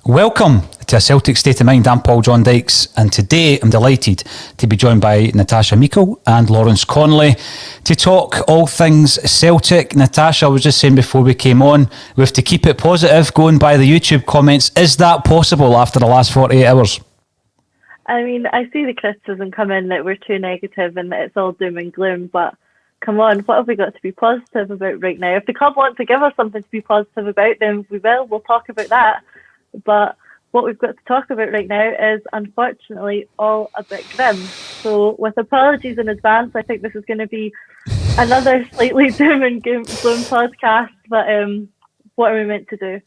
Welcome to A Celtic State of Mind. I'm Paul John Dykes, and today I'm delighted to be joined by Natasha Meikle and Lawrence Connolly to talk all things Celtic. Natasha, I was just saying before we came on, we have to keep it positive, going by the YouTube comments. Is that possible after the last 48 hours? I mean, I see the criticism come in that we're too negative and that it's all doom and gloom, but come on, what have we got to be positive about right now? If the club want to give us something to be positive about, then we will. We'll talk about that. But what we've got to talk about right now is, unfortunately, all a bit grim. So with apologies in advance, I think this is going to be another slightly doom and gloom podcast. But what are we meant to do?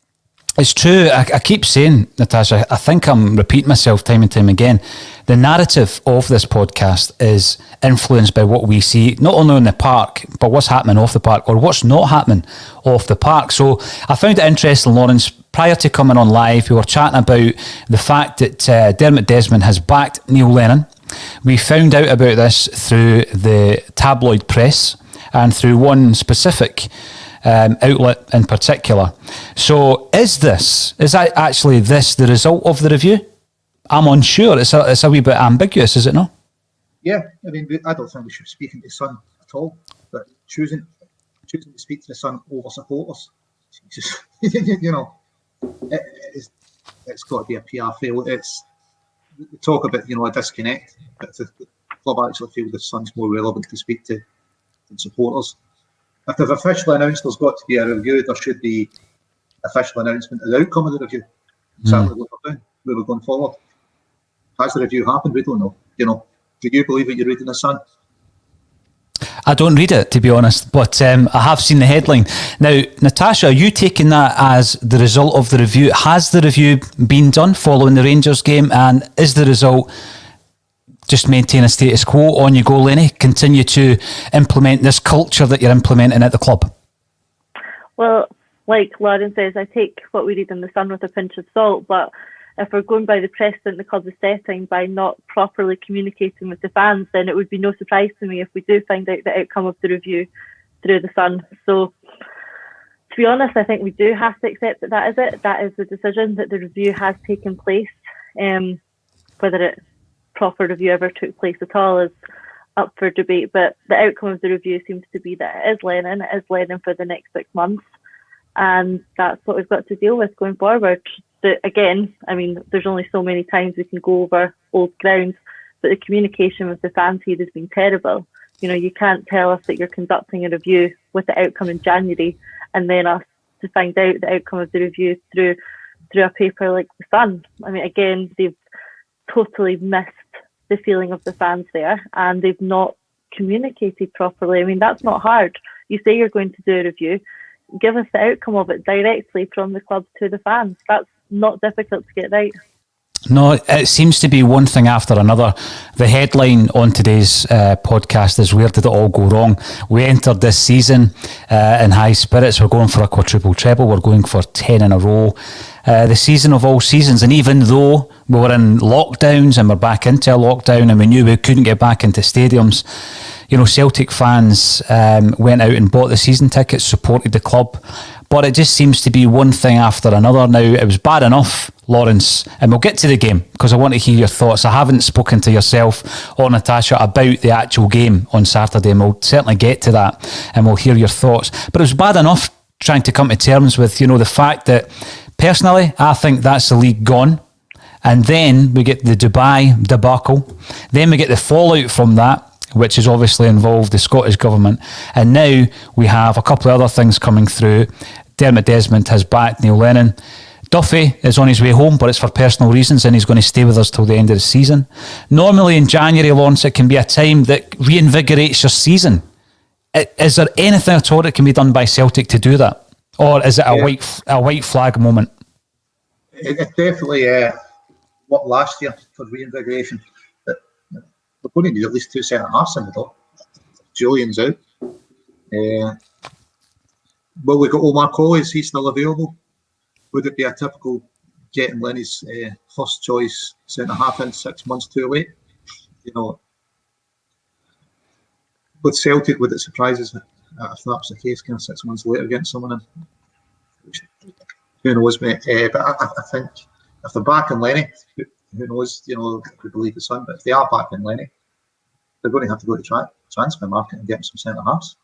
It's true. I keep saying, Natasha, I think I'm repeating myself time and time again. The narrative of this podcast is influenced by what we see, not only on the park, but what's happening off the park or what's not happening off the park. So I found it interesting, Lawrence, prior to coming on live, we were chatting about the fact that Dermot Desmond has backed Neil Lennon. We found out about this through the tabloid press and through one specific outlet in particular. So is that actually the result of the review? I'm unsure. It's a wee bit ambiguous, is it not? Yeah, I mean, I don't think we should speak to the Sun at all, but choosing to speak to the Sun over supporters, just, it's got to be a PR fail. It's talk about a disconnect, but the club actually feel the Sun's more relevant to speak to than supporters. If they've officially announced there's got to be a review, there should be official announcement of the outcome of the review. Exactly what we're doing, where we're going forward. Has the review happened? We don't know. Do you believe what you read in the Sun? I don't read it, to be honest, but I have seen the headline. Now, Natasha, are you taking that as the result of the review? Has the review been done following the Rangers game, and is the result just maintain a status quo, on you go, Lenny, continue to implement this culture that you're implementing at the club? Well, like Lauren says, I take what we read in the Sun with a pinch of salt, but if we're going by the precedent the club is setting by not properly communicating with the fans, then it would be no surprise to me if we do find out the outcome of the review through the Sun. So, to be honest, I think we do have to accept that is it. That is the decision, that the review has taken place. Whether it proper review ever took place at all is up for debate, but the outcome of the review seems to be that it is Lennon for the next 6 months, and that's what we've got to deal with going forward. Again, I mean, there's only so many times we can go over old ground, but the communication with the fans here has been terrible. You can't tell us that you're conducting a review with the outcome in January and then us to find out the outcome of the review through a paper like the Sun. I mean, again, they've totally missed the feeling of the fans there, and they've not communicated properly. I mean, that's not hard. You say you're going to do a review, give us the outcome of it directly from the club to the fans. That's not difficult to get right. No, it seems to be one thing after another. The headline on today's podcast is, where did it all go wrong? We entered this season in high spirits. We're going for a quadruple treble. We're going for 10 in a row. The season of all seasons. And even though we were in lockdowns and we're back into a lockdown and we knew we couldn't get back into stadiums, Celtic fans went out and bought the season tickets, supported the club. But it just seems to be one thing after another. Now, it was bad enough, Lawrence, and we'll get to the game because I want to hear your thoughts. I haven't spoken to yourself or Natasha about the actual game on Saturday, and we'll certainly get to that and we'll hear your thoughts. But it was bad enough trying to come to terms with, the fact that, personally, I think that's the league gone. And then we get the Dubai debacle. Then we get the fallout from that, which has obviously involved the Scottish Government. And now we have a couple of other things coming through. Dermot Desmond has backed Neil Lennon. Duffy is on his way home, but it's for personal reasons, and he's going to stay with us till the end of the season. Normally in January, Lawrence, it can be a time that reinvigorates your season. Is there anything at all that can be done by Celtic to do that? Or is it a white flag moment? It definitely worked last year for reinvigoration. We're going to need at least 2 centre-halves in the door. Julian's out. Well, we've got Omar Colley. Is he still available? Would it be a typical getting Lenny's first choice centre-half in 6 months too late? With Celtic, would it surprise us if that was the case, 6 months later getting someone in? Who knows, mate? But I think if they're back in Lenny, who knows, if we believe the Sun, but if they are back in Lenny, they're going to have to go to transfer market and get some centre halves.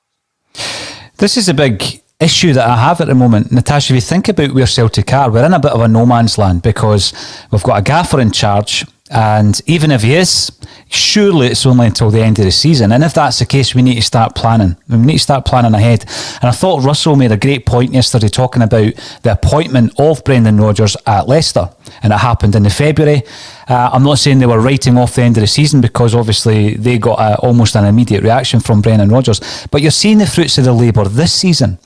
This is a big issue that I have at the moment, Natasha. If you think about where Celtic are, we're in a bit of a no man's land because we've got a gaffer in charge, and even if he is, surely it's only until the end of the season. And if that's the case, we need to start planning. We need to start planning ahead. And I thought Russell made a great point yesterday talking about the appointment of Brendan Rodgers at Leicester, and it happened in February. I'm not saying they were writing off the end of the season because obviously they got almost an immediate reaction from Brendan Rodgers, but you're seeing the fruits of the labour this season.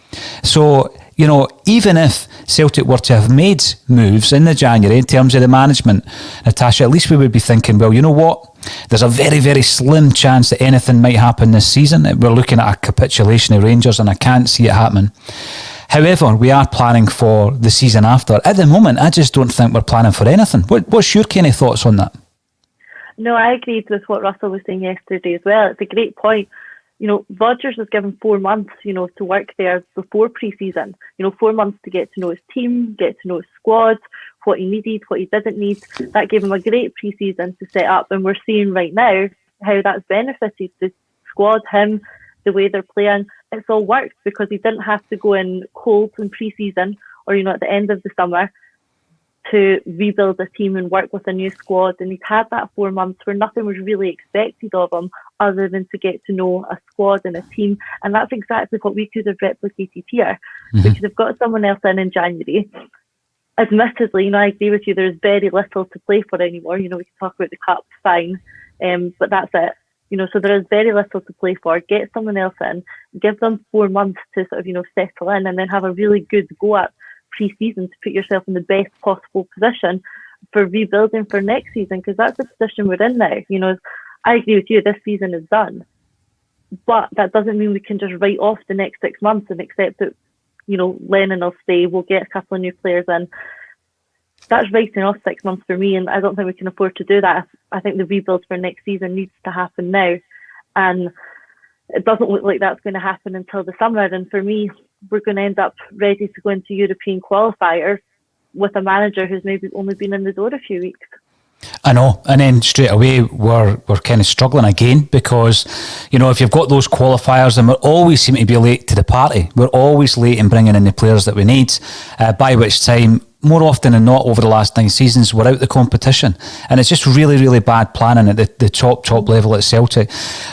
So, even if Celtic were to have made moves in the January in terms of the management, Natasha, at least we would be thinking, well, you know what? There's a very, very slim chance that anything might happen this season. We're looking at a capitulation of Rangers and I can't see it happening. However, we are planning for the season after. At the moment, I just don't think we're planning for anything. What's your kind of thoughts on that? No, I agreed with what Russell was saying yesterday as well. It's a great point. Rodgers was given 4 months, to work there before pre-season. 4 months to get to know his team, get to know his squad, what he needed, what he didn't need. That gave him a great pre-season to set up. And we're seeing right now how that's benefited the squad, him, the way they're playing. It's all worked because he didn't have to go in cold in pre-season or, at the end of the summer to rebuild a team and work with a new squad. And he's had that 4 months where nothing was really expected of him other than to get to know a squad and a team. And that's exactly what we could have replicated here. Mm-hmm. We could have got someone else in January. Admittedly, I agree with you, there's very little to play for anymore. We can talk about the cup, fine, but that's it. So there is very little to play for. Get someone else in, give them 4 months to sort of, settle in, and then have a really good go at pre-season to put yourself in the best possible position for rebuilding for next season, because that's the position we're in now. I agree with you, this season is done, but that doesn't mean we can just write off the next 6 months and accept that Lennon will stay, we'll get a couple of new players in. That's writing off 6 months for me, and I don't think we can afford to do that. I think the rebuild for next season needs to happen now, and it doesn't look like that's going to happen until the summer. And for me, we're going to end up ready to go into European qualifiers with a manager who's maybe only been in the door a few weeks. I know, and then straight away we're kind of struggling again because, if you've got those qualifiers, and we always seem to be late to the party. We're always late in bringing in the players that we need, by which time, more often than not, over the last 9 seasons, we're out the competition. And it's just really, really bad planning at the top level at Celtic.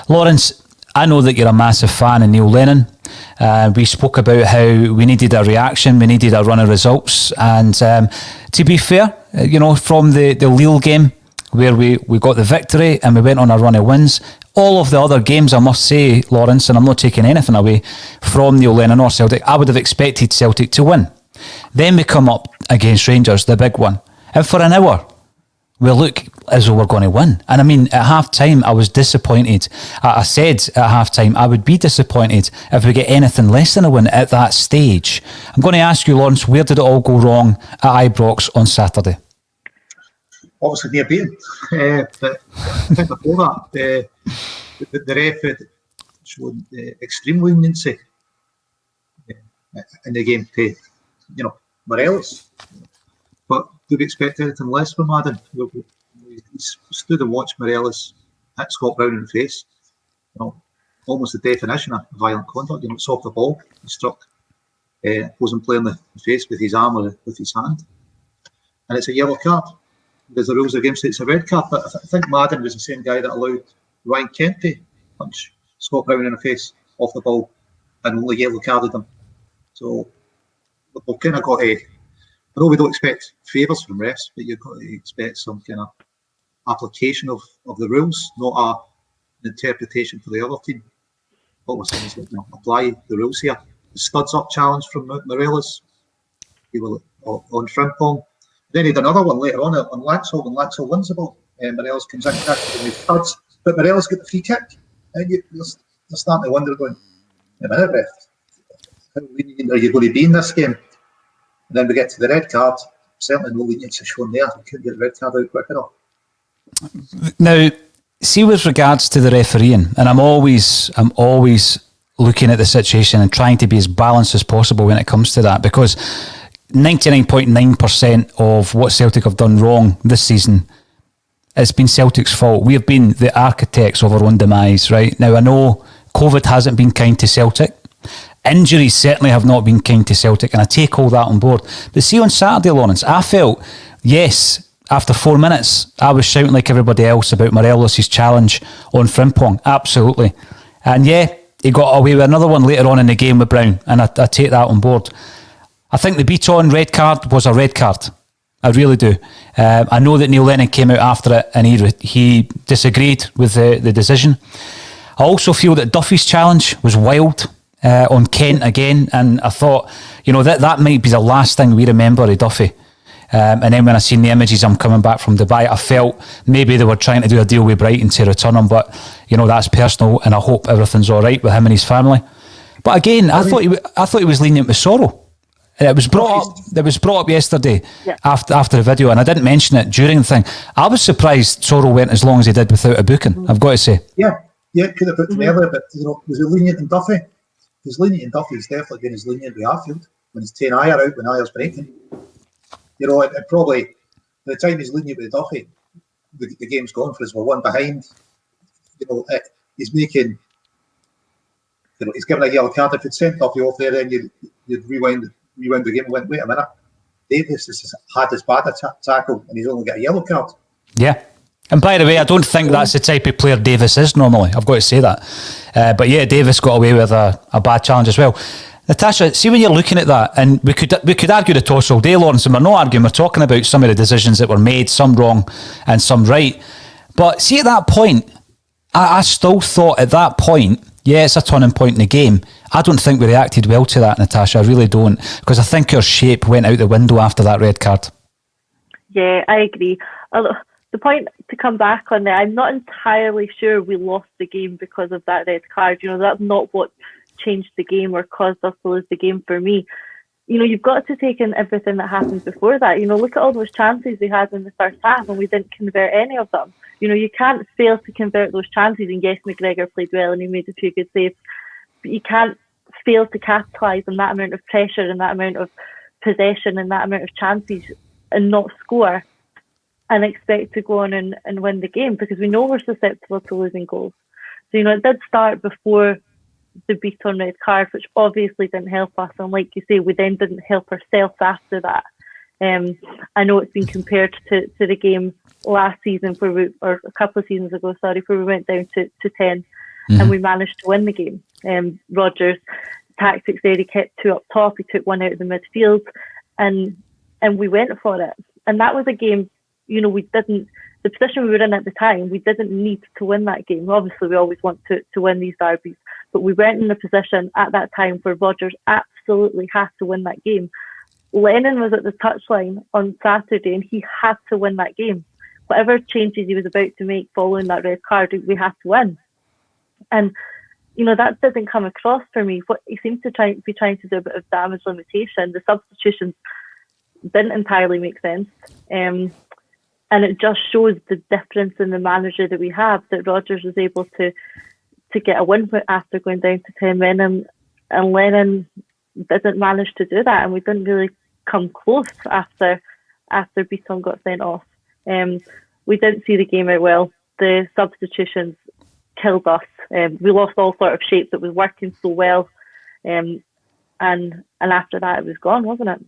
Lawrence, I know that you're a massive fan of Neil Lennon. We spoke about how we needed a reaction, we needed a run of results, and to be fair, from the Lille game where we got the victory and we went on a run of wins, all of the other games, I must say, Lawrence, and I'm not taking anything away from Neil Lennon or Celtic, I would have expected Celtic to win. Then we come up against Rangers, the big one, and for an hour we look as though we're going to win. And I mean, at half-time, I was disappointed. I said at half-time, I would be disappointed if we get anything less than a win at that stage. I'm going to ask you, Lawrence, where did it all go wrong at Ibrox on Saturday? Obviously, near beating. But I think before that, the ref had shown extreme leniency in the game to, Morelos. But do we expect anything less from Madden? We stood and watched Morelos hit Scott Brown in the face. Almost the definition of violent conduct. It's off the ball. He struck opposing player in the face with his arm or with his hand. And it's a yellow card. There's the rules against it, it's a red card. But I think Madden was the same guy that allowed Ryan Kent to punch Scott Brown in the face off the ball and only yellow carded him. So we've kind of got a... I know we don't expect favours from refs, but you've got to expect some kind of application of the rules, not an interpretation for the other team. What we're saying is that, apply the rules here. The studs up challenge from Morelos, he will on Frimpong. Then he had another one later on Laxall, when Laxall wins the ball. Morelos comes in, catches him, studs, but Morelos got the free kick. And you're starting to wonder, going, a minute, ref, how lenient are you going to be in this game? And then we get to the red card. Certainly no leniency shown there. We couldn't get the red card out quick enough. Now, see, with regards to the refereeing, and I'm always looking at the situation and trying to be as balanced as possible when it comes to that, because 99.9% of what Celtic have done wrong this season, it's been Celtic's fault. We have been the architects of our own demise, right? Now, I know COVID hasn't been kind to Celtic. Injuries certainly have not been kind to Celtic, and I take all that on board. But see, on Saturday, Lawrence, I felt, yes, after 4 minutes, I was shouting like everybody else about Morelos' challenge on Frimpong. Absolutely. And yeah, he got away with another one later on in the game with Brown, and I take that on board. I think the Beaton red card was a red card. I really do. I know that Neil Lennon came out after it and he disagreed with the decision. I also feel that Duffy's challenge was wild on Kent again, and I thought, that might be the last thing we remember of Duffy. And then when I seen the images, I'm coming back from Dubai, I felt maybe they were trying to do a deal with Brighton to return him, but that's personal, and I hope everything's all right with him and his family. But again, I thought he was lenient with Sorrow. It was brought up yesterday after the video, and I didn't mention it during the thing. I was surprised Sorrow went as long as he did without a booking. I've got to say. Yeah, could have put it earlier, but was he lenient in Duffy? He's lenient in Duffy. He's definitely been as lenient with Arfield when he's taking Ayer out when Ayer's breaking. It probably, by the time he's lenient with Duffy, the game's gone for us. We're one behind. He's making. He's given a yellow card. If it's sent Duffy off there, then you'd rewind the game and went, wait a minute. Davis has had his bad tackle and he's only got a yellow card. Yeah. And by the way, I don't think that's the type of player Davis is normally. I've got to say that. But yeah, Davis got away with a bad challenge as well. Natasha, see when you're looking at that, and we could argue the toss all day, Lawrence, and we're not arguing, we're talking about some of the decisions that were made, some wrong and some right. But see at that point, I still thought at that point, yeah, it's a turning point in the game. I don't think we reacted well to that, Natasha. I really don't, because I think our shape went out the window after that red card. Yeah, I agree. The point to come back on there, I'm not entirely sure we lost the game because of that red card. That's not what changed the game or caused us to lose the game for me. You've got to take in everything that happened before that. Look at all those chances we had in the first half and we didn't convert any of them. You can't fail to convert those chances. And yes, McGregor played well and he made a few good saves. But you can't fail to capitalise on that amount of pressure and that amount of possession and that amount of chances and not score and expect to go on and win the game, because we know we're susceptible to losing goals. So, it did start before the Beaton red card, which obviously didn't help us. And like you say, we then didn't help ourselves after that. I know it's been compared to the game last season, or a couple of seasons ago, where we went down to 10 and we managed to win the game. Rodgers' tactics there, he kept two up top, he took one out of the midfield, and we went for it. And that was a game, the position we were in at the time, we didn't need to win that game. Obviously, we always want to win these derbies, but we weren't in a position at that time where Rodgers absolutely had to win that game. Lennon was at the touchline on Saturday and he had to win that game. Whatever changes he was about to make following that red card, we had to win. And, that didn't come across for me. What he seemed to be trying to do a bit of damage limitation. The substitutions didn't entirely make sense. And it just shows the difference in the manager that we have, that Rodgers was able to get a win after going down to 10 men, and Lennon didn't manage to do that, and we didn't really come close after Beaton got sent off. We didn't see the game out well. The substitutions killed us. We lost all sort of shape that was working so well, and after that it was gone, wasn't it?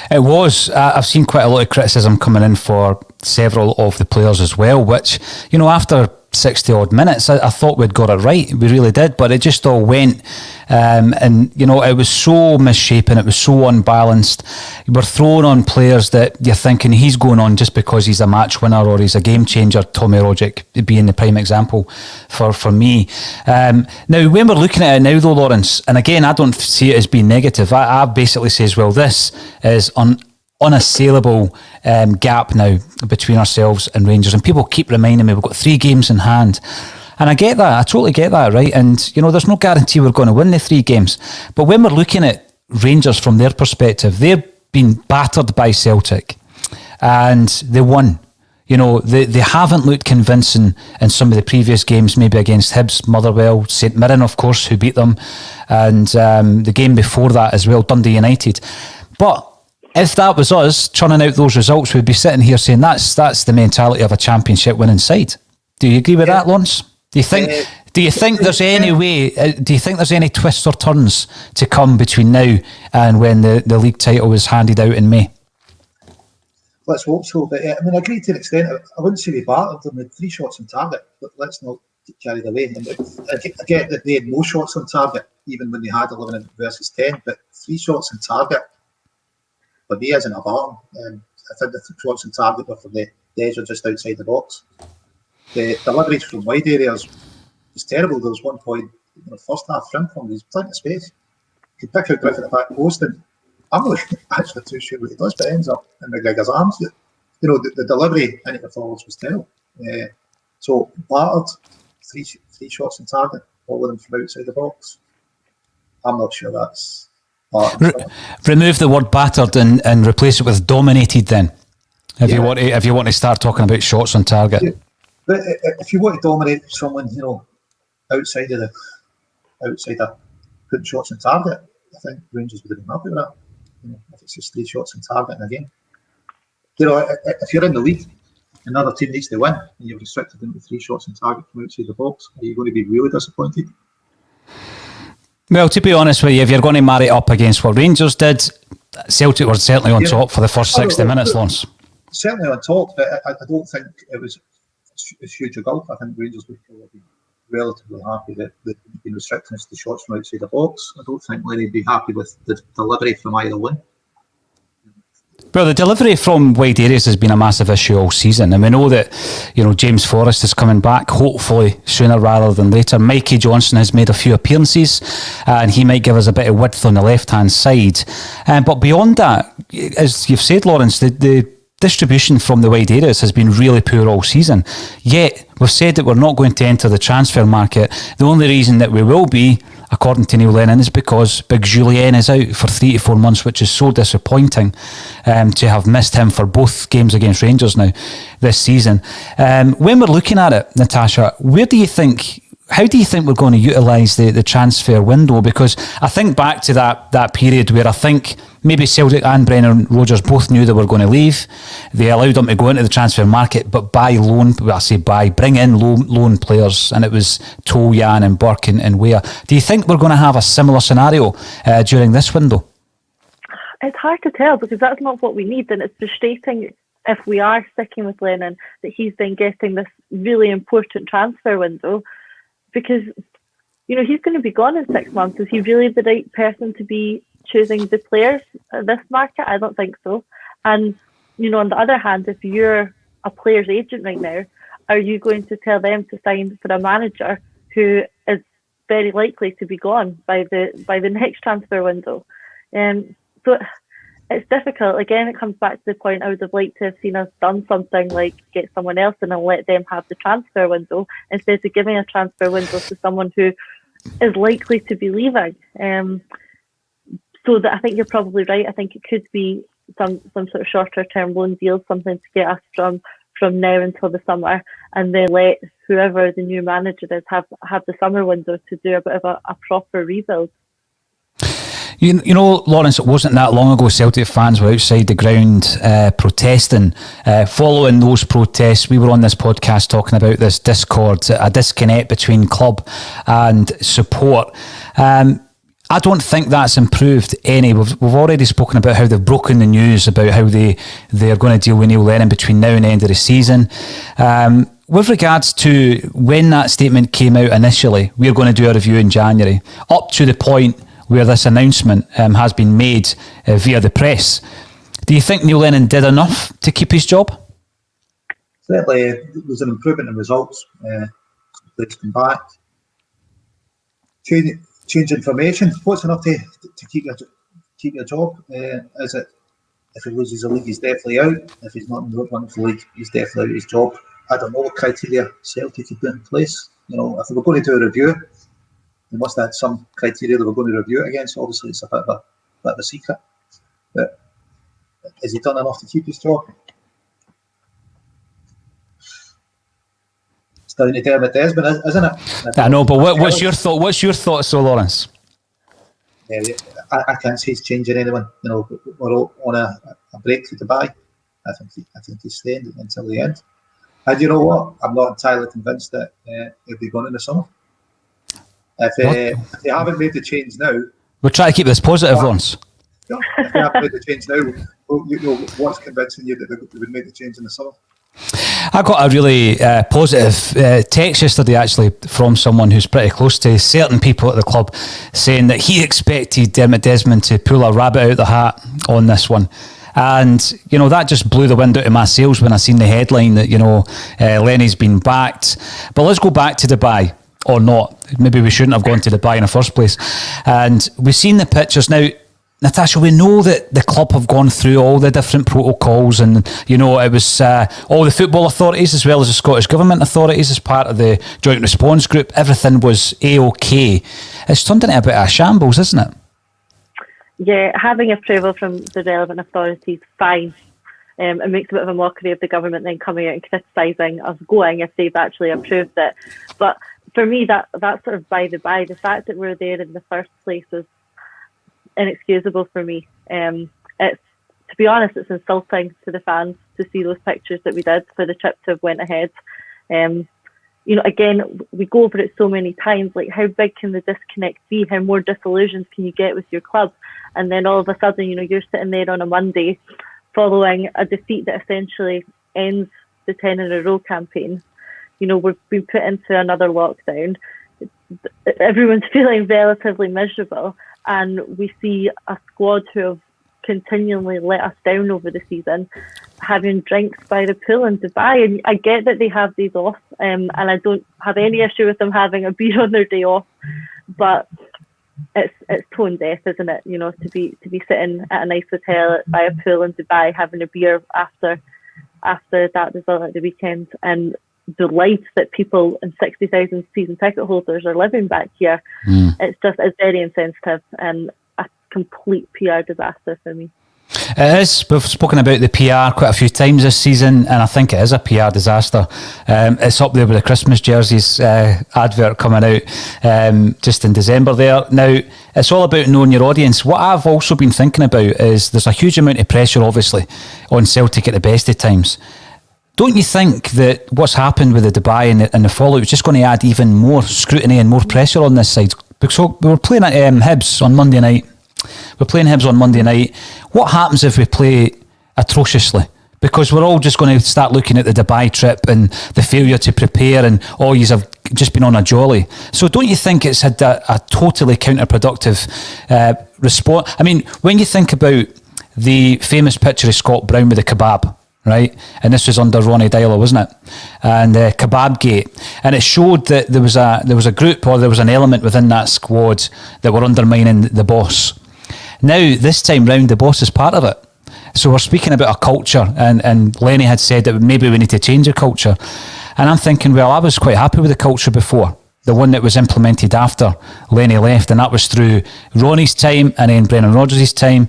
It was. I've seen quite a lot of criticism coming in for several of the players as well, which, after 60 odd minutes, I thought we'd got it right. We really did, but it just all went. And it was so misshapen, it was so unbalanced. We're throwing on players that you're thinking he's going on just because he's a match winner or he's a game changer. Tommy Rogic being the prime example for me. Now, when we're looking at it now though, Lawrence, and again, I don't see it as being negative. I basically says, well, this is unassailable gap now between ourselves and Rangers, and people keep reminding me we've got 3 games in hand, and I get that, I totally get that, right? And there's no guarantee we're going to win the 3 games, but when we're looking at Rangers from their perspective, they've been battered by Celtic and they won. They haven't looked convincing in some of the previous games, maybe against Hibs, Motherwell, St Mirren, of course, who beat them, and the game before that as well, Dundee United. But If that was us churning out those results, we'd be sitting here saying that's the mentality of a championship winning side. Do you agree with that, Lawrence? Do you think there's any way? Do you think there's any twists or turns to come between now and when the league title is handed out in May? Let's hope so. But I mean, I agree to an extent. I wouldn't say we battered them with 3 shots on target, but let's not get carried away. And I get that they had no shots on target, even when they had 11 versus 10. But 3 shots on target for me isn't a battle. I think the 3 shots on target were from the edge or just outside the box. The deliveries from wide areas was terrible. There was one point in the first half from there's plenty of space. You could pick out Griffith at the back post, and I'm not actually too sure what he does, but it ends up in McGregor's arms. The delivery into the forwards was terrible. So battered, three shots on target, all of them from outside the box. I'm not sure that's remove the word battered and replace it with dominated. Then, if you want to start talking about shots on target. Yeah. But if you want to dominate someone, outside of putting shots on target, I think Rangers would have been happy with that. If it's just 3 shots on target in a game. If you're in the league, another team needs to win, and you've restricted them to 3 shots on target from outside the box, are you going to be really disappointed? Well, to be honest with you, if you're going to marry it up against what Rangers did, Celtic were certainly on top for the first 60 minutes, Lawrence. Certainly on top, but I don't think it was a huge a gulp. I think Rangers would probably be relatively happy that they've been restricting us to shots from outside the box. I don't think Lenny would be happy with the delivery from either one. Well, the delivery from wide areas has been a massive issue all season, and we know that James Forrest is coming back, hopefully sooner rather than later. Mikey Johnson has made a few appearances, and he might give us a bit of width on the left-hand side. But beyond that, as you've said, Lawrence, the distribution from the wide areas has been really poor all season. Yet, we've said that we're not going to enter the transfer market. The only reason that we will be, according to Neil Lennon, is because Big Julien is out for 3 to 4 months, which is so disappointing to have missed him for both games against Rangers now this season. When we're looking at it, Natasha, how do you think we're going to utilise the transfer window? Because I think back to that period where I think maybe Celtic and Brendan Rodgers both knew they were going to leave. They allowed them to go into the transfer market, but bring in loan players, and it was Toljan and Burke and Weah. Do you think we're going to have a similar scenario during this window? It's hard to tell, because that's not what we need, and it's frustrating if we are sticking with Lennon that he's then getting this really important transfer window, because he's going to be gone in 6 months. Is he really the right person to be choosing the players at this market? I don't think so. And on the other hand, if you're a player's agent right now, are you going to tell them to sign for a manager who is very likely to be gone by the next transfer window? So it's difficult. Again, it comes back to the point I would have liked to have seen us done something like get someone else in and let them have the transfer window instead of giving a transfer window to someone who is likely to be leaving. So that I think you're probably right. I think it could be some sort of shorter term loan deal, something to get us from now until the summer, and then let whoever the new manager is have the summer window to do a bit of a proper rebuild. Lawrence, it wasn't that long ago Celtic fans were outside the ground protesting. Following those protests, we were on this podcast talking about this discord, a disconnect between club and support. I don't think that's improved any. We've already spoken about how they've broken the news about how they're going to deal with Neil Lennon between now and the end of the season. With regards to when that statement came out initially, we're going to do a review in January, up to the point where this announcement has been made via the press. Do you think Neil Lennon did enough to keep his job? Certainly, there was an improvement in results. Players come back. Change information. What's enough to keep your job? Is it if he loses the league, he's definitely out. If he's not in the wonderful league, he's definitely out of his job. I don't know what criteria Celtic could put in place. If they were going to do a review, they must have had some criteria they were going to review it against. Obviously, it's a bit of a secret. But has he done enough to keep his job? It's down to Dermot Desmond, isn't it? I know, but what's your thought? What's your thoughts, Lawrence? Yeah, I can't see he's changing anyone. You know, we're all on a break to Dubai. I think he's staying until the end. And you know what? I'm not entirely convinced that he'll be gone in the summer. If they haven't made the change now, we'll try to keep this positive, Lawrence. You know, if they haven't made the change now, what's convincing you that they would make the change in the summer? I got a really positive text yesterday, actually, from someone who's pretty close to certain people at the club, saying that he expected Dermot Desmond to pull a rabbit out of the hat on this one. And, you know, that just blew the wind out of my sails when I seen the headline that, you know, Lenny's been backed. But let's go back to Dubai, or not. Maybe we shouldn't have gone to Dubai in the first place. And we've seen the pictures. Now, Natasha, we know that the club have gone through all the different protocols, and, you know, it was all the football authorities as well as the Scottish Government authorities as part of the joint response group. Everything was A-OK. It's turned into a bit of a shambles, isn't it? Yeah, having approval from the relevant authorities, fine. It makes a bit of a mockery of the government then coming out and criticising us going if they've actually approved it. But for me, that's sort of by the by. The fact that we're there in the first place is inexcusable for me. It's, to be honest, it's insulting to the fans to see those pictures that we did for the trip to have went ahead. You know, again, we go over it so many times, like how big can the disconnect be? How more disillusioned can you get with your club? And then all of a sudden, you know, you're sitting there on a Monday following a defeat that essentially ends the 10 in a row campaign. You know, we've been put into another lockdown. Everyone's feeling relatively miserable, and we see a squad who have continually let us down over the season, having drinks by the pool in Dubai. And I get that they have these off, and I don't have any issue with them having a beer on their day off, but it's tone deaf, isn't it? You know, to be sitting at a nice hotel by a pool in Dubai having a beer after that result at the weekend, and the life that people and 60,000 season ticket holders are living back here. It's very insensitive and a complete PR disaster for me. It is. We've spoken about the PR quite a few times this season, and I think it is a PR disaster. It's up there with the Christmas jerseys advert coming out just in December there. Now, it's all about knowing your audience. What I've also been thinking about is there's a huge amount of pressure, obviously, on Celtic at the best of times. Don't you think that what's happened with the Dubai and the fallout is just going to add even more scrutiny and more pressure on this side? Because we were playing at Hibs on Monday night. We're playing Hibs on Monday night. What happens if we play atrociously? Because we're all just going to start looking at the Dubai trip and the failure to prepare, and all you have just been on a jolly. So don't you think it's had a totally counterproductive response? I mean, when you think about the famous picture of Scott Brown with the kebab, right? And this was under Ronnie Dyler, wasn't it? And Kebab Gate. And it showed that there was a group, or there was an element within that squad that were undermining the boss. Now, this time round, the boss is part of it. So we're speaking about a culture, and Lenny had said that maybe we need to change the culture. And I'm thinking, well, I was quite happy with the culture before, the one that was implemented after Lenny left, and that was through Ronnie's time and then Brendan Rodgers' time.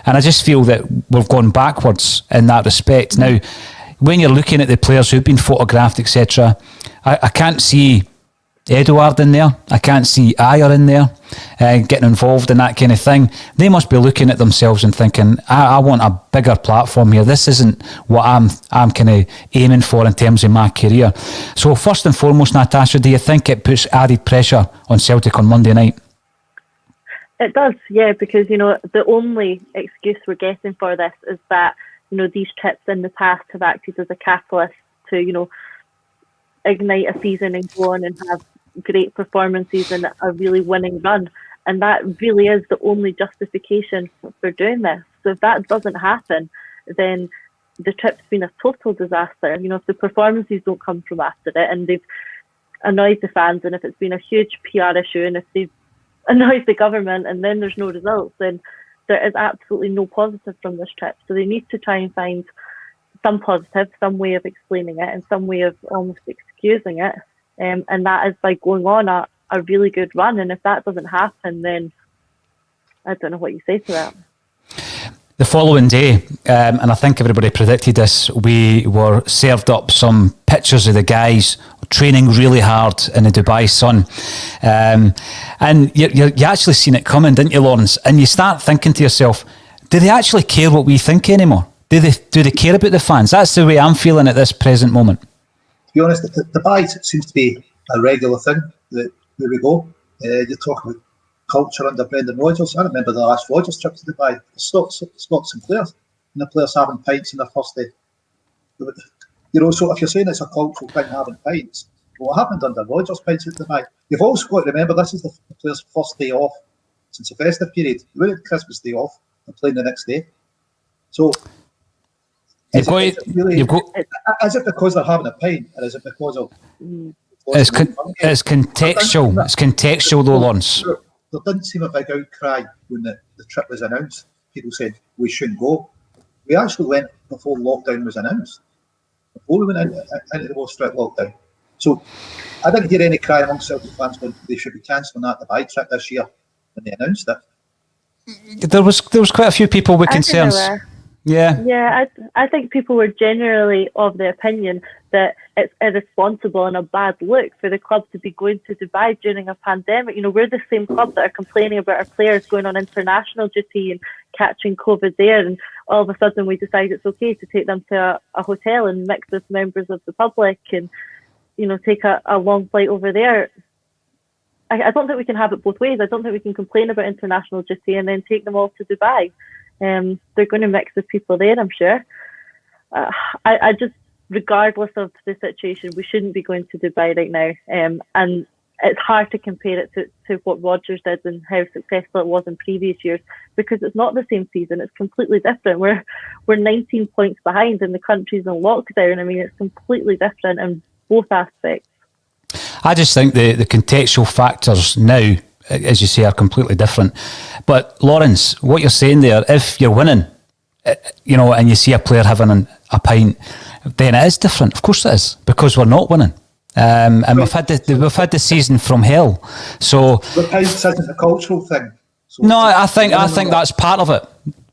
And I just feel that we've gone backwards in that respect. Now, when you're looking at the players who've been photographed, etc., I can't see Edouard in there. I can't see Ayer in there getting involved in that kind of thing. They must be looking at themselves and thinking, I want a bigger platform here. This isn't what I'm kind of aiming for in terms of my career. So first and foremost, Natasha, do you think it puts added pressure on Celtic on Monday night? It does, yeah, because, you know, the only excuse we're getting for this is that, you know, these trips in the past have acted as a catalyst to, you know, ignite a season and go on and have great performances and a really winning run. And that really is the only justification for doing this. So if that doesn't happen, then the trip's been a total disaster. You know, if the performances don't come from after it, and they've annoyed the fans, and if it's been a huge PR issue, and if they've annoys the government and then there's no results, then there is absolutely no positive from this trip. So they need to try and find some positive, some way of explaining it, and some way of almost excusing it. And that is by going on a really good run. And if that doesn't happen, then I don't know what you say to that. The following day, and I think everybody predicted this, we were served up some pictures of the guys training really hard in the Dubai sun. And you actually seen it coming, didn't you, Lawrence? And you start thinking to yourself, do they actually care what we think anymore? Do they care about the fans? That's the way I'm feeling at this present moment. To be honest, Dubai seems to be a regular thing that where we go. You talk about culture under Brendan Rodgers. I remember the last Rodgers trip to Dubai. Scots and players, and the players having pints in their first day. You know, so if you're saying it's a cultural thing having pints, what happened under Rodgers' pints at Dubai? You've also got to remember this is the players' first day off since the festive period. We had Christmas day off and playing the next day. So is it because they're having a pint, or is it because of? It's contextual. It's contextual, though, Lawrence. There didn't seem a big outcry when the trip was announced. People said we shouldn't go. We actually went before lockdown was announced. Before we went into the more strict lockdown. So I didn't hear any cry amongst Celtic fans when they should be cancelling that Dubai trip this year when they announced it. There was quite a few people with concerns. Yeah, I think people were generally of the opinion that it's irresponsible and a bad look for the club to be going to Dubai during a pandemic. You know, we're the same club that are complaining about our players going on international duty and catching COVID there, and all of a sudden we decide it's okay to take them to a hotel and mix with members of the public and, you know, take a long flight over there. I don't think we can have it both ways. I don't think we can complain about international duty and then take them all to Dubai. They're going to mix with people there, I'm sure. I just, regardless of the situation, we shouldn't be going to Dubai right now. And it's hard to compare it to what Rodgers did and how successful it was in previous years, because it's not the same season. It's completely different. We're 19 points behind and the country's in lockdown. I mean, it's completely different in both aspects. I just think the contextual factors now, as you say, are completely different. But Lawrence, what you're saying there, if you're winning, you know, and you see a player having a pint, then it is different. Of course it is, because we're not winning. And we've had the season from hell. So the pints isn't a cultural thing. So no, I think that's part of it.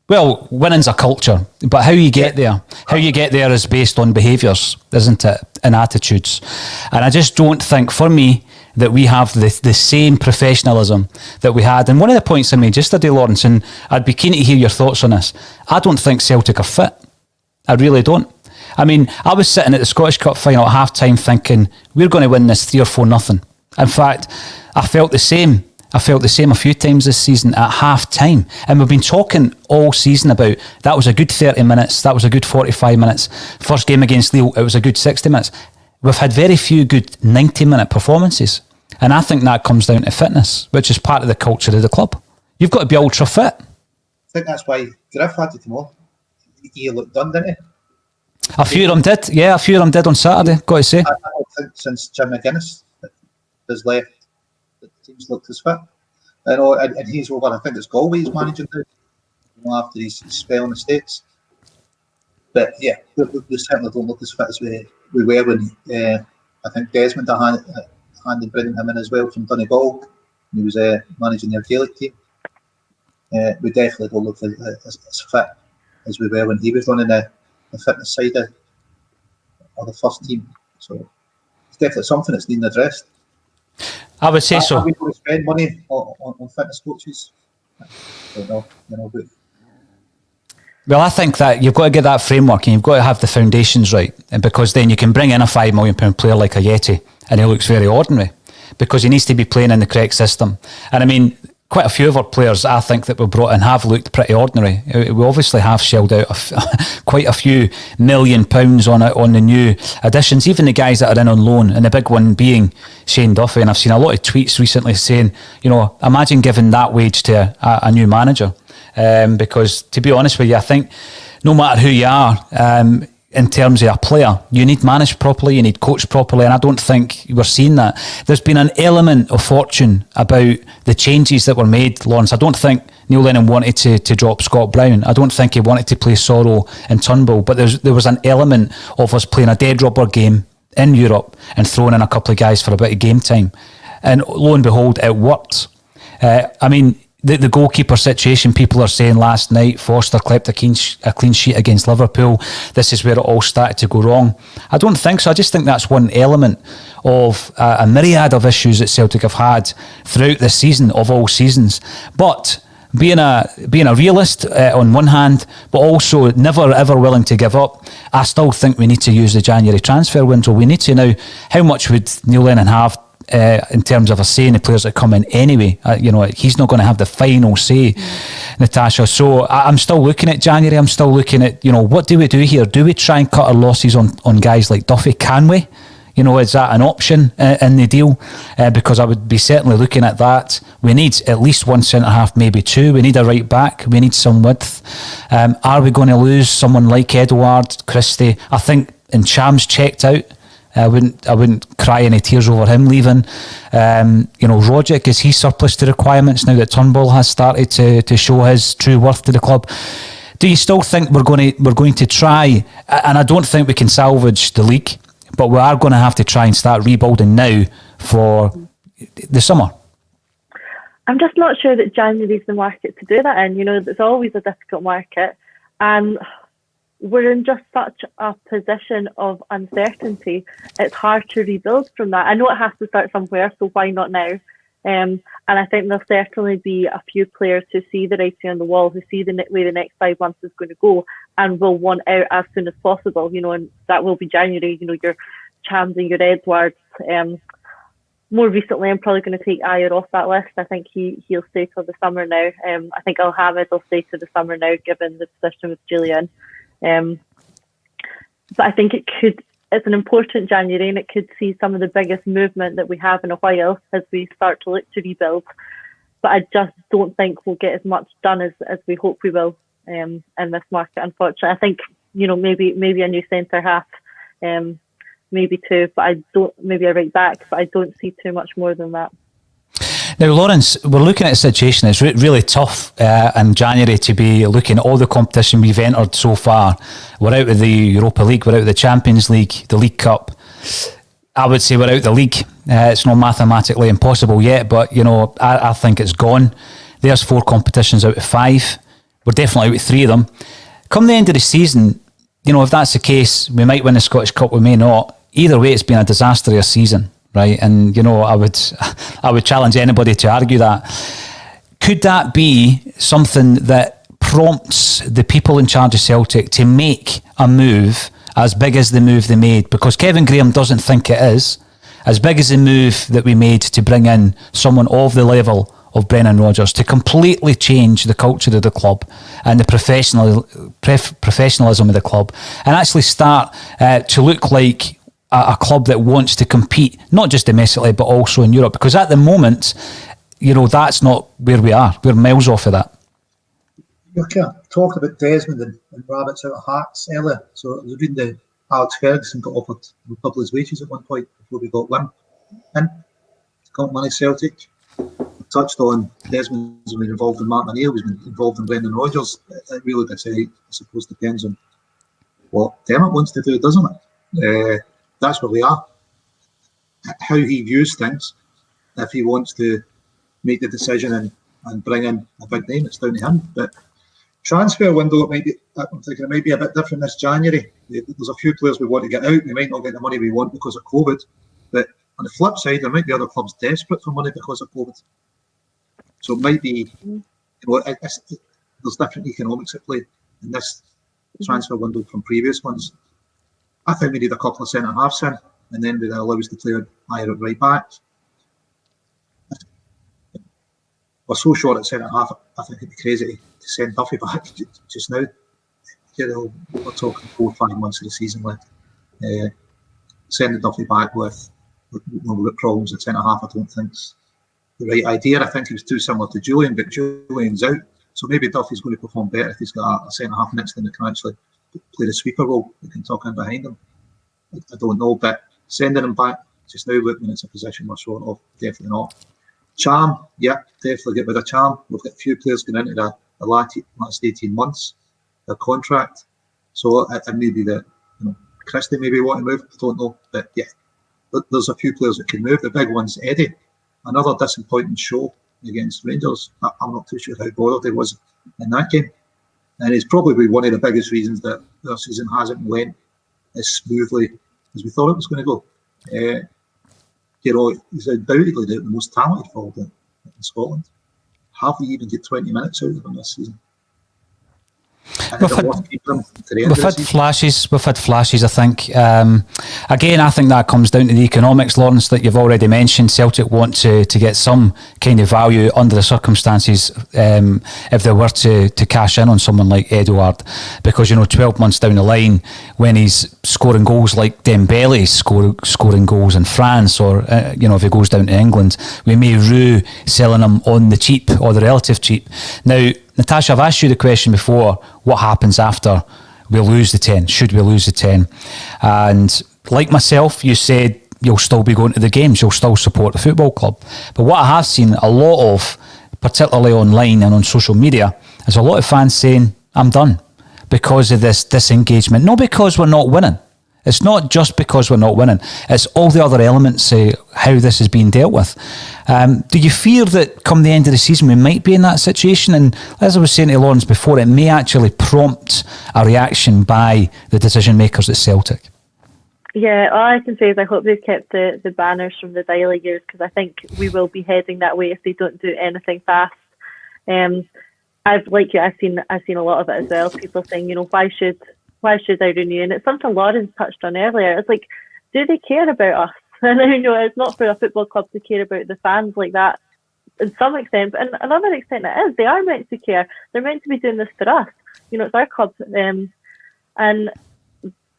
Well, winning's a culture, but how you get there is based on behaviours, isn't it, and attitudes. And I just don't think, for me, that we have the same professionalism that we had. And one of the points I made yesterday, Lawrence, and I'd be keen to hear your thoughts on this, I don't think Celtic are fit. I really don't. I mean, I was sitting at the Scottish Cup final at half-time thinking, we're going to win this 3-4-0. In fact, I felt the same a few times this season at half-time. And we've been talking all season about that was a good 30 minutes, that was a good 45 minutes. First game against Lille, it was a good 60 minutes. We've had very few good 90-minute performances. And I think that comes down to fitness, which is part of the culture of the club. You've got to be ultra fit. I think that's why Griff had to come on. He looked done, didn't he? A few of them did. Yeah, a few of them did on Saturday, got to say. I don't think since Jim McGuinness has left, the team's looked as fit. And he's over, I think it's Galway he's managing now, you know, after his spell in the States. But yeah, we certainly don't look as fit as we were when I think Desmond had a hand in bringing him in as well from Donegal. He was managing their Gaelic team. We definitely don't look as fit as we were when he was running the fitness side of the first team. So it's definitely something that's needing addressed. I would say so. Are we going to spend money on fitness coaches? I don't know. You know, but well, I think that you've got to get that framework and you've got to have the foundations right, and because then you can bring in a £5 million player like Ajeti and he looks very ordinary because he needs to be playing in the correct system. And I mean, quite a few of our players, I think, that were brought in have looked pretty ordinary. We obviously have shelled out quite a few £1 million on the new additions, even the guys that are in on loan, and the big one being Shane Duffy. And I've seen a lot of tweets recently saying, you know, imagine giving that wage to a new manager. Because to be honest with you, I think no matter who you are, in terms of a player, you need managed properly, you need coached properly, and I don't think we're seeing that. There's been an element of fortune about the changes that were made, Lawrence. I don't think Neil Lennon wanted to drop Scott Brown. I don't think he wanted to play Sorrell and Turnbull, but there was an element of us playing a dead rubber game in Europe and throwing in a couple of guys for a bit of game time. And lo and behold, it worked. I mean, the goalkeeper situation, people are saying last night Foster clipped a clean sheet against Liverpool. This is where it all started to go wrong. I don't think so. I just think that's one element of a myriad of issues that Celtic have had throughout this season, of all seasons. But being a realist on one hand, but also never ever willing to give up, I still think we need to use the January transfer window. We need to now, how much would Neil Lennon have in terms of a say in the players that come in anyway? He's not going to have the final say, Natasha. So I'm still looking at January. I'm still looking at, what do we do here? Do we try and cut our losses on guys like Duffy? Can we? Is that an option in the deal? Because I would be certainly looking at that. We need at least one centre-half, maybe two. We need a right back. We need some width. Are we going to lose someone like Edouard, Christie? I think Ncham's checked out. I wouldn't cry any tears over him leaving. Rogic, is he surplus to requirements now that Turnbull has started to show his true worth to the club? Do you still think we're going to try? And I don't think we can salvage the league, but we are going to have to try and start rebuilding now for the summer. I'm just not sure that January is the market to do that in. It's always a difficult market, and we're in just such a position of uncertainty. It's hard to rebuild from that. I know it has to start somewhere, so why not now? And I think there'll certainly be a few players who see the writing on the wall, who see the way the next 5 months is going to go, and will want out as soon as possible. And that will be January. Your Chams and your Edwards. More recently, I'm probably going to take Ayer off that list. I think he'll stay till the summer now. I think Al-Hamid will stay till the summer now, given the position with Julian. But I think it's an important January, and it could see some of the biggest movement that we have in a while as we start to look to rebuild. But I just don't think we'll get as much done as we hope we will in this market, unfortunately. I think, maybe a new centre half, maybe two, but maybe a right back, but I don't see too much more than that. Now, Lawrence, we're looking at a situation that's really tough in January to be looking at all the competition we've entered so far. We're out of the Europa League, we're out of the Champions League, the League Cup. I would say we're out of the league. It's not mathematically impossible yet, but, I think it's gone. There's 4 competitions out of 5. We're definitely out of 3 of them. Come the end of the season, if that's the case, we might win the Scottish Cup, we may not. Either way, it's been a disastrous season. Right, and I would challenge anybody to argue that. Could that be something that prompts the people in charge of Celtic to make a move as big as the move they made? Because Kevin Graham doesn't think it is as big as the move that we made to bring in someone of the level of Brendan Rodgers to completely change the culture of the club and the professionalism of the club, and actually start to look like a club that wants to compete, not just domestically, but also in Europe. Because at the moment, that's not where we are. We're miles off of that. You can't talk about Desmond and rabbits out of hats earlier. So I was reading that Alex Ferguson got offered double his wages at one point before we got Wim in to come manage Celtic. I touched on Desmond's been involved in Martin O'Neill, he's been involved in Brendan Rodgers. It really, I suppose, depends on what Dermot wants to do, doesn't it? That's where we are. How he views things, if he wants to make the decision and bring in a big name, it's down to him. But transfer window, I'm thinking it might be a bit different this January. There's a few players we want to get out. We might not get the money we want because of COVID. But on the flip side, there might be other clubs desperate for money because of COVID. So it might be, there's different economics at play in this transfer window from previous ones. I think we need a couple of centre-halves in, and then we'd allow us to play higher at right back. We're so short at centre-half, I think it'd be crazy to send Duffy back just now. We're talking 4 or 5 months of the season left. Sending Duffy back with problems at centre-half, I don't think's the right idea. I think he was too similar to Julian, but Julian's out. So maybe Duffy's going to perform better if he's got a centre-half next to him that can actually play the sweeper role, we can tuck in behind him. I don't know, but sending him back just now when it's a position we're short of, definitely not. Cham, yeah, definitely get rid of Cham. We've got a few players going into the last 18 months, their contract. So it may be that Christie maybe want to move, I don't know. But yeah, there's a few players that can move. The big one's Eddie. Another disappointing show against Rangers. I'm not too sure how bothered he was in that game. And it's probably one of the biggest reasons that their season hasn't went as smoothly as we thought it was going to go. He's undoubtedly the most talented forward in Scotland. Have we even get 20 minutes out of him this season? We've had flashes, I think. Again, I think that comes down to the economics, Lawrence, that you've already mentioned. Celtic want to get some kind of value under the circumstances if they were to cash in on someone like Edouard, because 12 months down the line, when he's scoring goals like Dembele's scoring goals in France, or if he goes down to England, we may rue selling him on the cheap or the relative cheap. Now, Natasha, I've asked you the question before, what happens after we lose the 10? Should we lose the 10? And like myself, you said you'll still be going to the games, you'll still support the football club. But what I have seen a lot of, particularly online and on social media, is a lot of fans saying, I'm done because of this disengagement. Not because we're not winning. It's not just because we're not winning. It's all the other elements, how this is being dealt with. Do you fear that come the end of the season we might be in that situation? And as I was saying to Lawrence before, it may actually prompt a reaction by the decision makers at Celtic. Yeah, all I can say is I hope they've kept the banners from the Dyla years, because I think we will be heading that way if they don't do anything fast. I've seen a lot of it as well. People saying, why should I renew? And it's something Lawrence touched on earlier. It's like, do they care about us? And it's not for a football club to care about the fans like that in some extent, but in another extent it is. They are meant to care. They're meant to be doing this for us. It's our club. And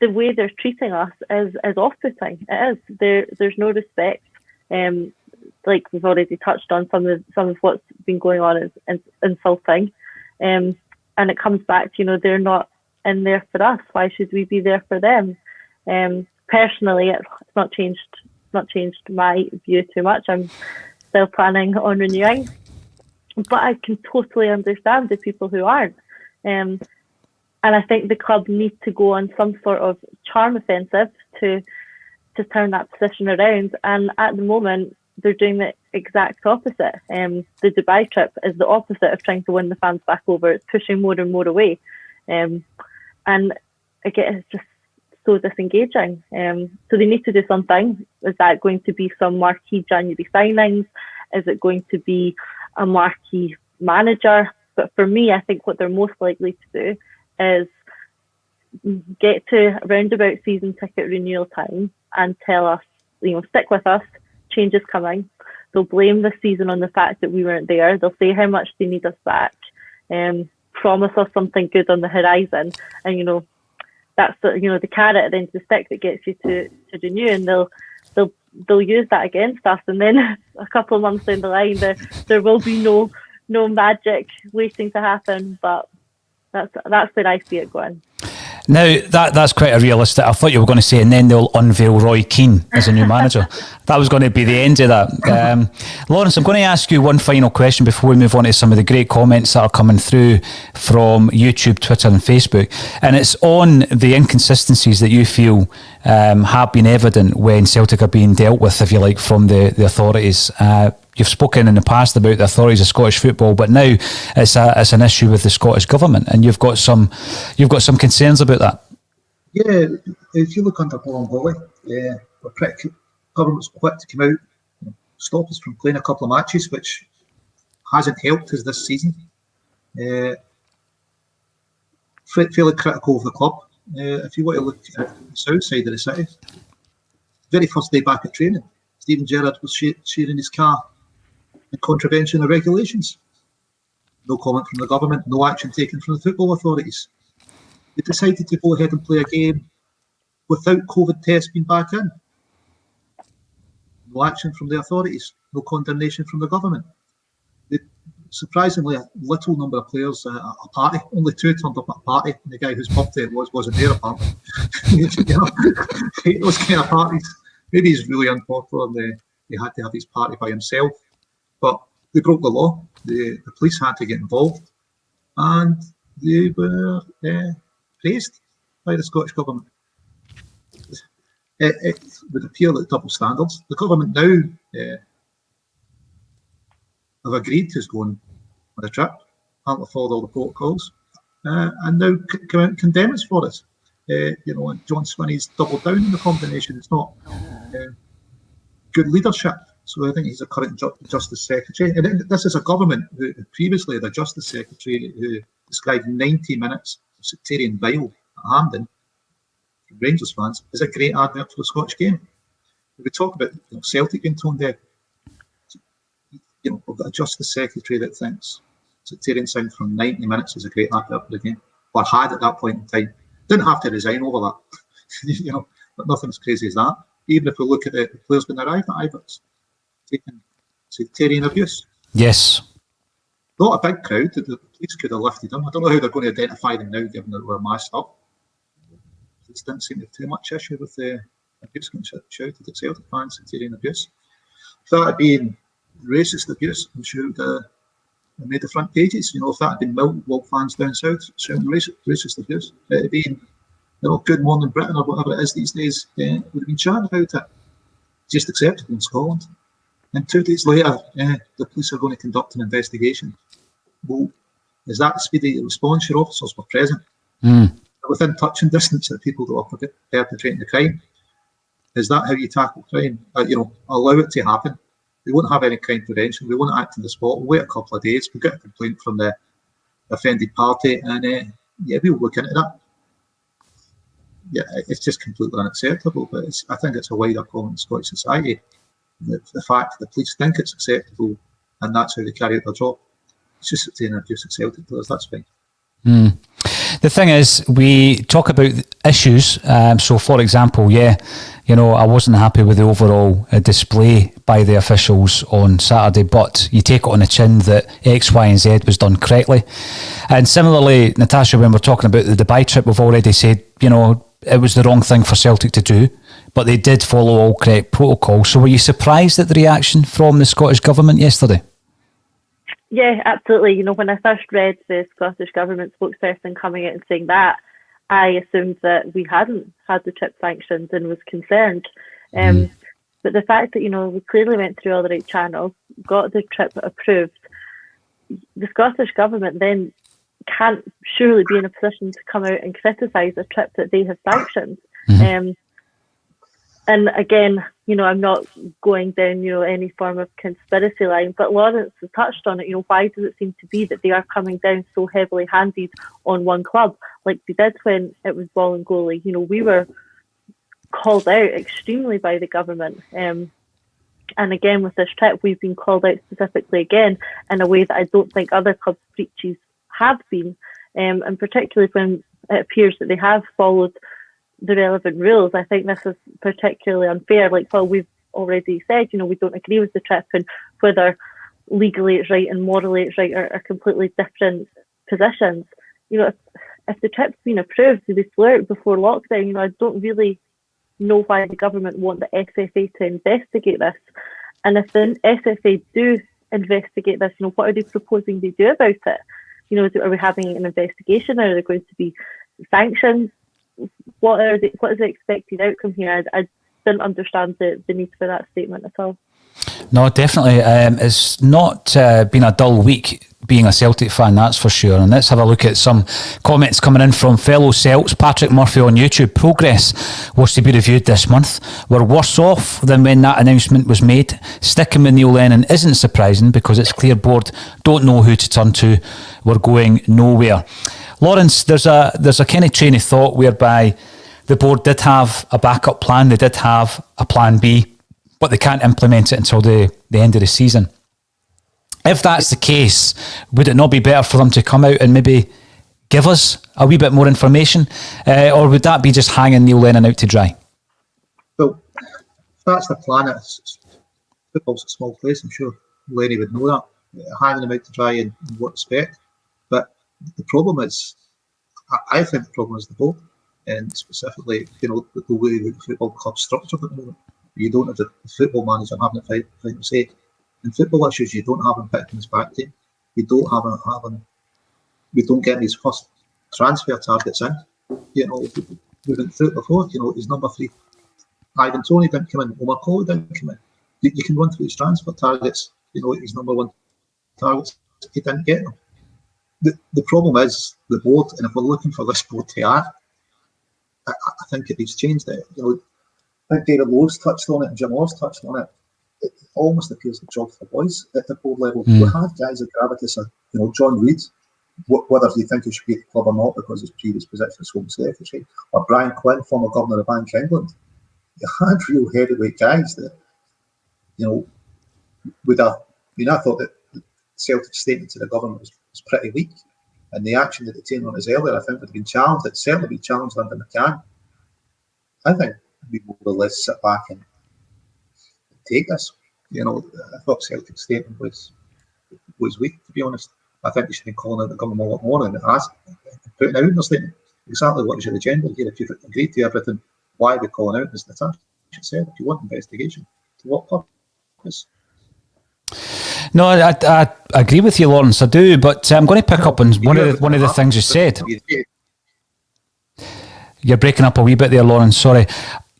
the way they're treating us is off-putting. It is. There's no respect. Like we've already touched on, some of what's been going on is insulting. And it comes back to, they're not in there for us. Why should we be there for them? Personally, it's not changed my view too much. I'm still planning on renewing, but I can totally understand the people who aren't. And I think the club needs to go on some sort of charm offensive to turn that position around. And at the moment, they're doing the exact opposite. The Dubai trip is the opposite of trying to win the fans back over. It's pushing more and more away. And again, it's just so disengaging. So they need to do something. Is that going to be some marquee January signings? Is it going to be a marquee manager? But for me, I think what they're most likely to do is get to around about season ticket renewal time and tell us, stick with us, change is coming. They'll blame the season on the fact that we weren't there. They'll say how much they need us back, promise us something good on the horizon, and that's the carrot at the end of the stick that gets you to renew, and they'll use that against us, and then a couple of months down the line there will be no magic waiting to happen. But that's where I see it going. Now, that's quite a realistic. I thought you were going to say, and then they'll unveil Roy Keane as a new manager. That was going to be the end of that. Lawrence, I'm going to ask you one final question before we move on to some of the great comments that are coming through from YouTube, Twitter and Facebook. And it's on the inconsistencies that you feel have been evident when Celtic are being dealt with, if you like, from the authorities. You've spoken in the past about the authorities of Scottish football, but now it's an issue with the Scottish government, and you've got some concerns about that. Yeah, if you look under Paul Holly, government's quick to come out, stop us from playing a couple of matches, which hasn't helped us this season. Fairly critical of the club. If you want to look at the south side of the city, very first day back at training, Stephen Gerrard was sharing his car in contravention of regulations. No comment from the government, no action taken from the football authorities. They decided to go ahead and play a game without COVID tests being back in. No action from the authorities, no condemnation from the government. Surprisingly, a little number of players at a party. Only 2 turned up at a party, and the guy whose birthday it wasn't there apparently. Those kind of parties. Maybe he's really unpopular and he had to have his party by himself. But they broke the law. The police had to get involved, and they were praised by the Scottish government. It would appear like double standards. The government now have agreed to going on a trip, haven't followed all the protocols, and now come out and condemn us for it. And John Swinney's doubled down on the combination. It's not good leadership. So I think he's a current Justice Secretary. And this is a government who previously had a Justice Secretary who described 90 minutes of sectarian bile at Hampden, Rangers fans, as a great advert for the Scottish game. We talk about Celtic being tone deaf. We've got a Justice Secretary that thinks sectarian sound from 90 minutes is a great advert for the game, or had at that point in time. Didn't have to resign over that, but nothing as crazy as that. Even if we look at the players when they arrived at Ibrox, taking sectarian abuse. Yes. Not a big crowd. The police could have lifted them. I don't know how they're going to identify them now, given that we're masked up. Police didn't seem to have too much issue with the abuse getting shouted at Celtic fans, sectarian abuse. If that had been racist abuse, I'm sure it would have made the front pages. If that had been Millwall fans down south shouting racist abuse, it would have been, Good Morning Britain or whatever it is these days, would have been chatting about it. Just accepted in Scotland. And 2 days later, the police are going to conduct an investigation. Well, is that the speedy response? Your officers were present. Within touching distance of people that are perpetrating the crime. Is that how you tackle crime? Allow it to happen. We won't have any crime prevention. We won't act on the spot. We'll wait a couple of days. We'll get a complaint from the offended party, and we'll look into that. Yeah, it's just completely unacceptable. But I think it's a wider problem in Scottish society. The fact that the police think it's acceptable, and that's how they carry out their job. It's just sectarian abuse at Celtic players. That's fine. The thing is, we talk about issues. So, for example, I wasn't happy with the overall display by the officials on Saturday, but you take it on the chin that X, Y, and Z was done correctly. And similarly, Natasha, when we're talking about the Dubai trip, we've already said, it was the wrong thing for Celtic to do, but they did follow all correct protocols. So, were you surprised at the reaction from the Scottish Government yesterday? Yeah, absolutely. When I first read the Scottish Government spokesperson coming out and saying that, I assumed that we hadn't had the trip sanctioned and was concerned. But the fact that, we clearly went through all the right channels, got the trip approved, the Scottish Government then can't surely be in a position to come out and criticise a trip that they have sanctioned. And again, I'm not going down, any form of conspiracy line, but Lawrence has touched on it. Why does it seem to be that they are coming down so heavily handed on one club, like they did when it was ball and goalie? We were called out extremely by the government. And again, with this trip, we've been called out specifically again in a way that I don't think other clubs' breaches have been. And particularly when it appears that they have followed the relevant rules. I think this is particularly unfair. Like, well, we've already said, we don't agree with the trip, and whether legally it's right and morally it's right are completely different positions. If the trip's been approved, they flew out before lockdown. I don't really know why the government want the SFA to investigate this. And if the SFA do investigate this, what are they proposing they do about it? Are we having an investigation? Are there going to be sanctions? What is the expected outcome here? I didn't understand the need for that statement at all. No, definitely. It's not been a dull week being a Celtic fan, that's for sure. And let's have a look at some comments coming in from fellow Celts. Patrick Murphy on YouTube. Progress was to be reviewed this month. We're worse off than when that announcement was made. Sticking with Neil Lennon isn't surprising because it's clear board don't know who to turn to. We're going nowhere. Lawrence, there's a kind of train of thought whereby the board did have a backup plan. They did have a plan B, but they can't implement it until the end of the season. If that's the case, would it not be better for them to come out and maybe give us a wee bit more information? Or would that be just hanging Neil Lennon out to dry? Well, if that's the plan, football's a small place. I'm sure Lenny would know that. Hanging him out to dry in what respect? But the problem is, I think the problem is the board, and specifically, the way the football club's structured at the moment. You don't have the football manager having a final say. In football issues, you don't have him picking his back team. You don't have him. We don't get his first transfer targets in. We've been through it before. His number 3, Ivan Toney didn't come in. Omar Colley didn't come in. You can run through his transfer targets. He's number 1. targets. He didn't get them. The problem is the board, and if we're looking for this board to act, I think it needs changed. I think David Lowe's touched on it and Jim Law's touched on it. It almost appears the job for boys at the board level. We have guys of gravitas, John Reid, whether you think he should be at the club or not because his previous position is Home Secretary, or Brian Quinn, former Governor of the Bank of England. You had real heavyweight guys that, would have. I thought that the Celtic statement to the government was pretty weak, and the action that they taken on us earlier, I think, would have been challenged. It'd certainly been challenged under McCann. I think we more or less sit back and take this. I thought Celtic's statement was weak, to be honest. I think they should be calling out the government a lot more and putting out in their statement exactly what is your agenda here. If you've agreed to everything, why are we calling out, as Natasha said, if you want investigation, to what purpose? No, I agree with you, Lawrence, I do, but I'm going to pick up on one of the things you said. You're breaking up a wee bit there, Lawrence, sorry.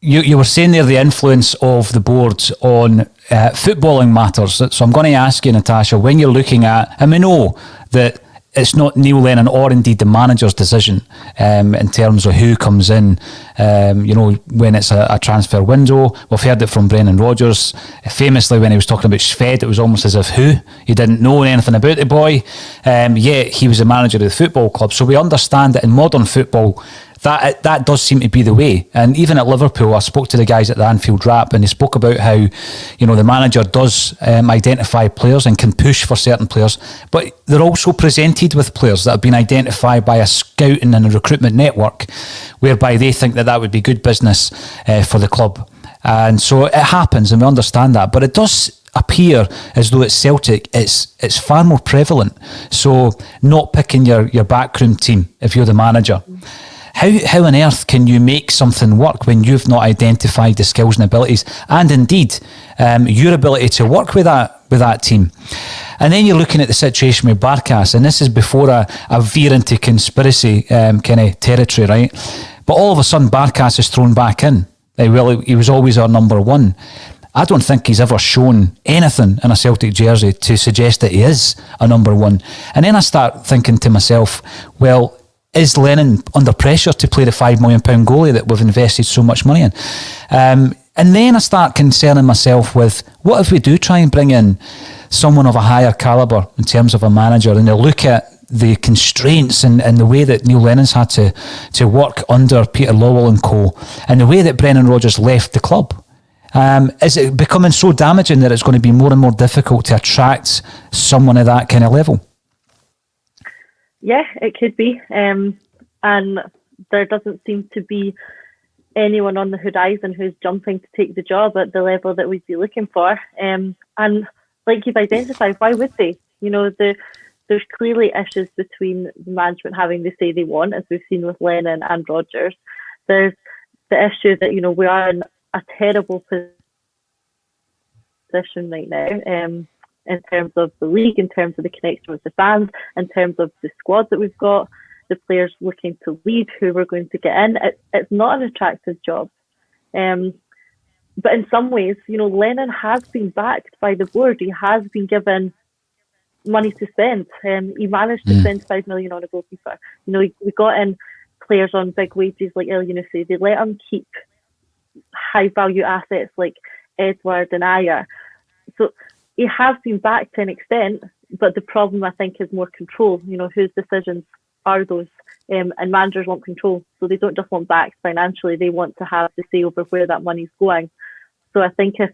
You were saying there the influence of the boards on footballing matters. So I'm going to ask you, Natasha, when you're looking at, and we know that it's not Neil Lennon or indeed the manager's decision in terms of who comes in, when it's a transfer window. We've heard it from Brendan Rodgers. Famously, when he was talking about Sved, it was almost as if he didn't know anything about the boy, yet he was the manager of the football club. So we understand that in modern football, that does seem to be the way. And even at Liverpool, I spoke to the guys at the Anfield Wrap, and they spoke about how, the manager does identify players and can push for certain players, but they're also presented with players that have been identified by a scouting and a recruitment network, whereby they think that would be good business for the club. And so it happens, and we understand that. But it does appear as though at Celtic it's far more prevalent. So not picking your backroom team if you're the manager. How on earth can you make something work when you've not identified the skills and abilities, and indeed your ability to work with that team? And then you're looking at the situation with Barkas, and this is before a veer into conspiracy kind of territory, right? But all of a sudden Barkas is thrown back in. He was always our number one. I don't think he's ever shown anything in a Celtic jersey to suggest that he is a number one. And then I start thinking to myself, well, is Lennon under pressure to play the £5 million goalie that we've invested so much money in? And then I start concerning myself with, what if we do try and bring in someone of a higher calibre in terms of a manager, and they look at the constraints and the way that Neil Lennon's had to work under Peter Lawwell and co, and the way that Brendan Rodgers left the club? Is it becoming so damaging that it's going to be more and more difficult to attract someone at that kind of level? Yeah, it could be. And there doesn't seem to be anyone on the horizon who's jumping to take the job at the level that we'd be looking for. And like you've identified, why would they? There's clearly issues between the management having the say they want, as we've seen with Lennon and Rodgers. There's the issue that, we are in a terrible position right now. In terms of the league, in terms of the connection with the fans, in terms of the squad that we've got, the players looking to lead, who we're going to get in. It's not an attractive job. But in some ways, Lennon has been backed by the board. He has been given money to spend. He managed to spend $5 million on a goalkeeper. We got in players on big wages like El Yunusi. They let him keep high value assets like Edward and Ayer. So he has been backed to an extent, but the problem, I think, is more control. Whose decisions are those? And managers want control, so they don't just want backed financially, they want to have the say over where that money's going. So I think if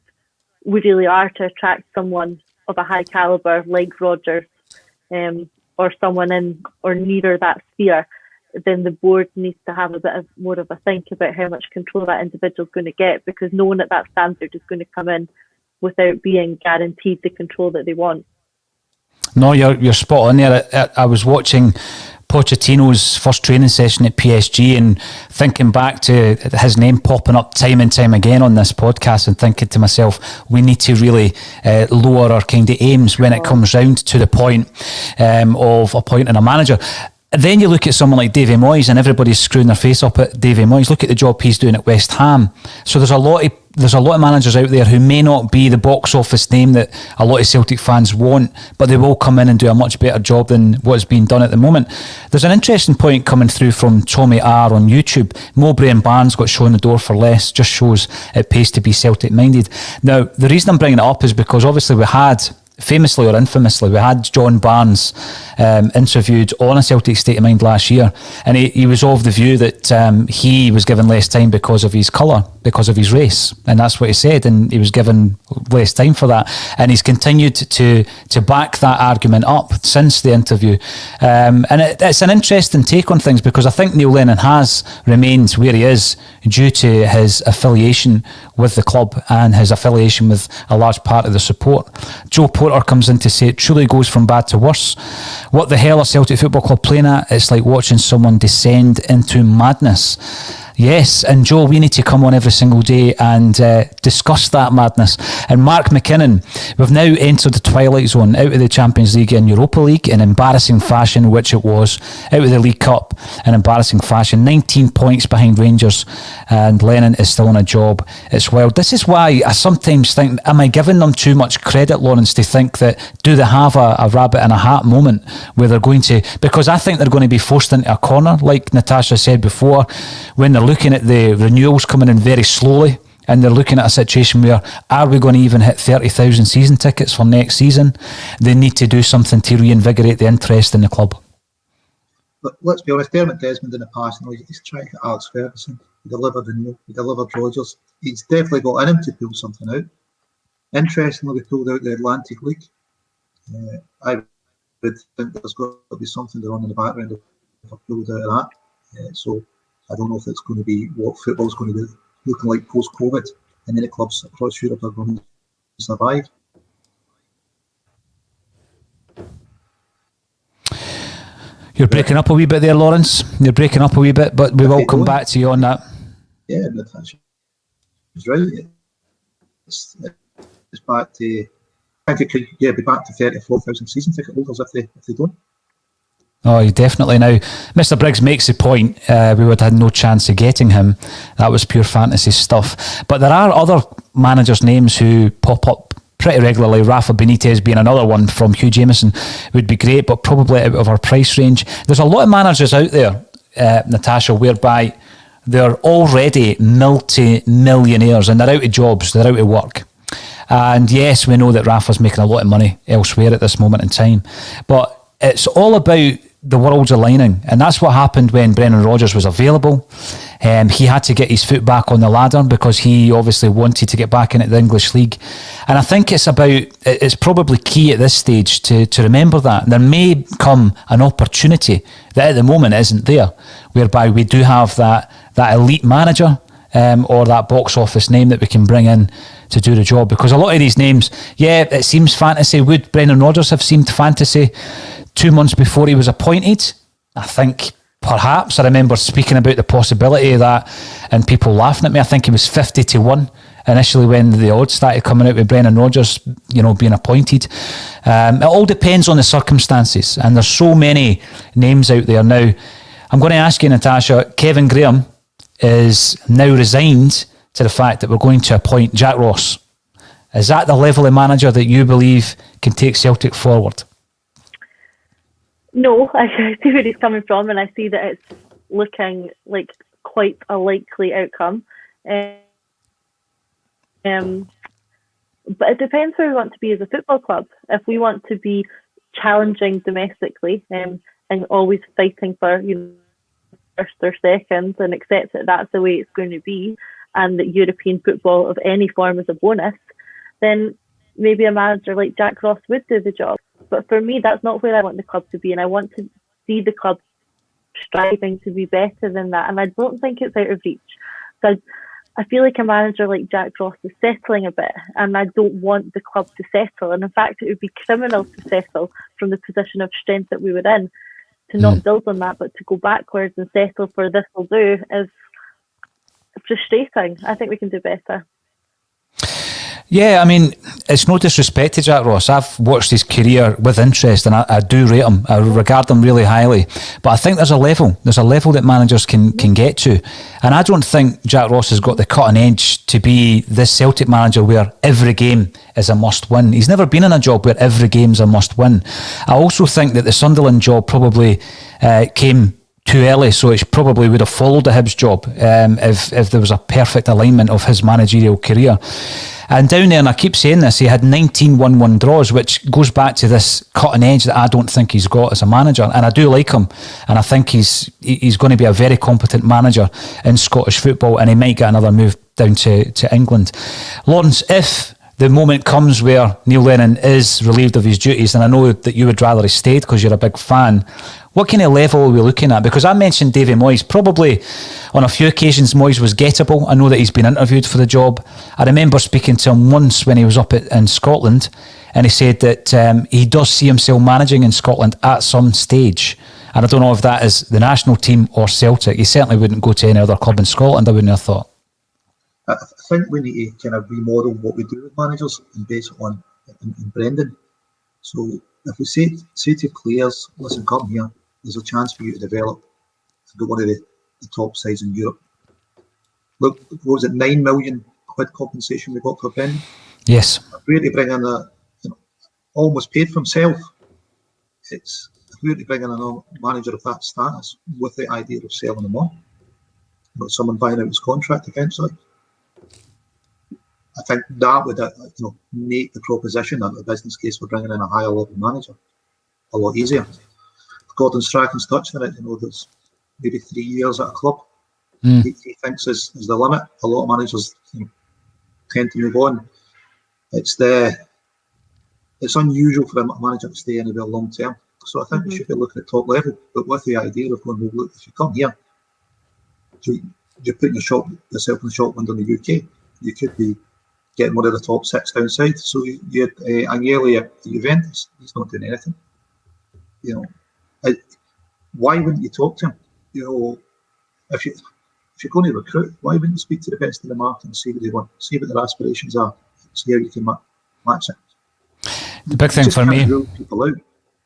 we really are to attract someone of a high calibre like Rodgers, or someone in or near that sphere, then the board needs to have a bit of more of a think about how much control that individual's going to get, because no one at that standard is going to come in without being guaranteed the control that they want. No, you're spot on there. I was watching Pochettino's first training session at PSG and thinking back to his name popping up time and time again on this podcast, and thinking to myself, we need to really lower our kind of aims when it comes round to the point of appointing a manager. Then you look at someone like Davy Moyes, and everybody's screwing their face up at Davy Moyes. Look at the job he's doing at West Ham. So there's a lot of managers out there who may not be the box office name that a lot of Celtic fans want, but they will come in and do a much better job than what's being done at the moment. There's an interesting point coming through from Tommy R on YouTube. Mowbray and Barnes got shown the door for less. Just shows it pays to be Celtic minded. Now, the reason I'm bringing it up is because obviously we had, famously or infamously, we had John Barnes interviewed on a Celtic State of Mind last year, and he was of the view that he was given less time because of his colour, because of his race, and that's what he said, and he was given less time for that, and he's continued to back that argument up since the interview, and it's an interesting take on things, because I think Neil Lennon has remained where he is due to his affiliation with the club and his affiliation with a large part of the support. Joe Porter comes in to say it truly goes from bad to worse. What the hell are Celtic Football Club playing at? It's like watching someone descend into madness. Yes, and Joe, we need to come on every single day and discuss that madness. And Mark McKinnon, we've now entered the twilight zone, out of the Champions League and Europa League in embarrassing fashion, which it was, out of the League Cup in embarrassing fashion, 19 points behind Rangers, and Lennon is still on a job. It's wild. This is why I sometimes think, am I giving them too much credit, Lawrence, to think that, do they have a rabbit in a hat moment where they're going to, because I think they're going to be forced into a corner, like Natasha said before, when they're looking at the renewals coming in very slowly, and they're looking at a situation where, are we going to even hit 30,000 season tickets for next season? They need to do something to reinvigorate the interest in the club. But let's be honest, Dermot Desmond in the past, he's trying to get Alex Ferguson. He delivered the Neil, he delivered Rodgers. He's definitely got in him to pull something out. Interestingly, we pulled out the Atlantic League. I would think there's got to be something going on in the background if I pulled out of that. So I don't know if it's going to be what football's going to be looking like post-COVID, and any clubs across Europe are going to survive. You're breaking up a wee bit there, Lawrence. You're breaking up a wee bit, but we will come back to you on that. Yeah, that's right. It's back to, I think it could be back to 34,000 season ticket holders if they don't. Oh, definitely. Now, Mr. Briggs makes the point, we would have had no chance of getting him. That was pure fantasy stuff. But there are other managers' names who pop up pretty regularly. Rafa Benitez being another one from Hugh Jameson would be great, but probably out of our price range. There's a lot of managers out there, Natasha, whereby they're already multi-millionaires and they're out of jobs, they're out of work. And yes, we know that Rafa's making a lot of money elsewhere at this moment in time. But it's all about the world's aligning, and that's what happened when Brendan Rodgers was available. He had to get his foot back on the ladder because he obviously wanted to get back into the English league, and I think it's probably key at this stage to remember that there may come an opportunity that at the moment isn't there, whereby we do have that elite manager or that box office name that we can bring in to do the job. Because a lot of these names, yeah, it seems fantasy. Would Brendan Rodgers have seemed fantasy 2 months before he was appointed? I think perhaps. I remember speaking about the possibility of that and people laughing at me. I think he was 50-1 initially when the odds started coming out with Brendan Rodgers, being appointed. It all depends on the circumstances, and there's so many names out there now. I'm going to ask you, Natasha, Kevin Graham is now resigned to the fact that we're going to appoint Jack Ross. Is that the level of manager that you believe can take Celtic forward? No, I see where he's coming from, and I see that it's looking like quite a likely outcome. But it depends where we want to be as a football club. If we want to be challenging domestically and always fighting for first or second, and accept that that's the way it's going to be, and that European football of any form is a bonus, then maybe a manager like Jack Ross would do the job. But for me, that's not where I want the club to be, and I want to see the club striving to be better than that, and I don't think it's out of reach. So I feel like a manager like Jack Ross is settling a bit, and I don't want the club to settle. And in fact, it would be criminal to settle from the position of strength that we were in, to not build on that, but to go backwards and settle for this will do is frustrating. I think we can do better. Yeah, I mean, it's no disrespect to Jack Ross. I've watched his career with interest, and I do rate him. I regard him really highly. But I think there's a level. There's a level that managers can get to. And I don't think Jack Ross has got the cutting edge to be this Celtic manager where every game is a must-win. He's never been in a job where every game's a must-win. I also think that the Sunderland job probably came too early, so it probably would have followed the Hibs job if there was a perfect alignment of his managerial career. And down there, and I keep saying this, he had 19 1-1 draws, which goes back to this cutting edge that I don't think he's got as a manager. And I do like him, and I think he's going to be a very competent manager in Scottish football, and he might get another move down to England. Lawrence, if the moment comes where Neil Lennon is relieved of his duties, and I know that you would rather he stayed because you're a big fan, what kind of level are we looking at? Because I mentioned Davy Moyes. Probably on a few occasions Moyes was gettable. I know that he's been interviewed for the job. I remember speaking to him once when he was up in Scotland, and he said that he does see himself managing in Scotland at some stage. And I don't know if that is the national team or Celtic. He certainly wouldn't go to any other club in Scotland, I wouldn't have thought. I think we need to kind of remodel what we do with managers and base it on in Brendan. So if we say to players, listen, come here, there's a chance for you to develop to go one of the top sides in Europe. Look, what was it, £9 million compensation we got for Brendan? Yes. Really bring in almost paid for himself. It's really bringing in a manager of that status with the idea of selling him on. Someone buying out his contract eventually. I think that would make the proposition and the business case for bringing in a higher level manager a lot easier. Gordon Strachan's touched on it. There's maybe 3 years at a club. He thinks is the limit. A lot of managers tend to move on. It's unusual for a manager to stay anywhere long term. So I think we should be looking at top level, but with the idea of going, well, look, if you come here, you're putting yourself in the shop window in the UK. You could be getting one of the top six downside. So you had Agnelli at Juventus. He's not doing anything. Why wouldn't you talk to him? If you're going to recruit, why wouldn't you speak to the best of the market and see what they want, see what their aspirations are, see how you can match it? The big thing for me, rule people out.